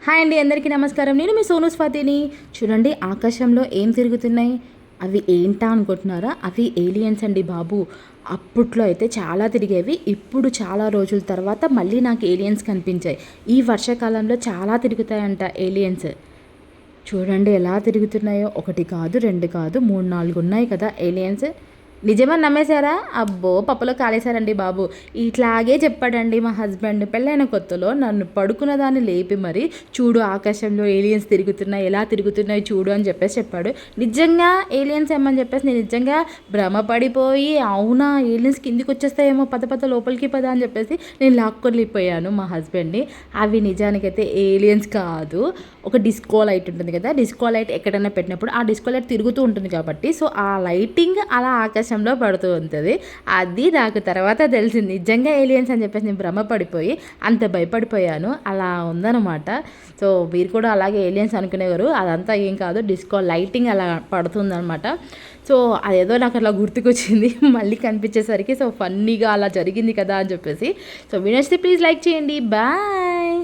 Hi అండి, అందరికీ నమస్కారం. నేను మీ సోను స్వాతిని. చూడండి, ఆకాశంలో ఏం తిరుగుతున్నాయి? అవి ఏంటా అనుకుంటున్నారా? అవి ఏలియన్స్ అండి బాబు. అప్పట్లో అయితే చాలా తిరిగేవి. ఇప్పుడు చాలా రోజుల తర్వాత మళ్ళీ నాకు ఏలియన్స్ కనిపించాయి. ఈ వర్షాకాలంలో చాలా తిరుగుతాయంట ఏలియన్స్. చూడండి ఎలా తిరుగుతున్నాయో. ఒకటి కాదు, రెండు కాదు, 3, 4 ఉన్నాయి కదా ఏలియన్స్. నిజమని నమ్మేశారా? అబ్బో, పప్పులో కాలేశారండి బాబు. ఇట్లాగే చెప్పాడండి మా హస్బెండ్. పెళ్ళైన కొత్తలో నన్ను పడుకున్న దాన్ని లేపి మరి, చూడు ఆకాశంలో ఏలియన్స్ తిరుగుతున్నాయి, ఎలా తిరుగుతున్నాయి చూడు అని చెప్పాడు. నిజంగా ఏలియన్స్ ఏమని చెప్పేసి నేను నిజంగా భ్రమపడిపోయి, అవునా ఏలియన్స్ కిందికి వచ్చేస్తాయేమో, పద లోపలికి పద అని చెప్పేసి నేను లాక్కొనిపోయాను మా హస్బెండ్ని. అవి నిజానికైతే ఏలియన్స్ కాదు. ఒక డిస్కో లైట్ ఉంటుంది కదా, డిస్కో లైట్ ఎక్కడైనా పెట్టినప్పుడు ఆ డిస్కో లైట్ తిరుగుతూ ఉంటుంది కాబట్టి, సో ఆ లైటింగ్ అలా ఆకాశంలో పడుతూ ఉంటుంది. అది నాకు తర్వాత తెలిసింది నిజంగా ఏలియన్స్ అని చెప్పేసి నేను భ్రమపడిపోయి అంత భయపడిపోయాను. అలా ఉందన్నమాట. సో మీరు కూడా అలాగే ఏలియన్స్ అనుకునేవారు. అదంతా ఏం కాదు, డిస్కో లైటింగ్ అలా పడుతుందన్నమాట. సో అదేదో నాకు అట్లా గుర్తుకొచ్చింది మళ్ళీ కనిపించేసరికి. సో ఫన్నీగా అలా జరిగింది కదా అని చెప్పేసి. సో వీడియోస్ ప్లీజ్ లైక్ చేయండి. బాయ్.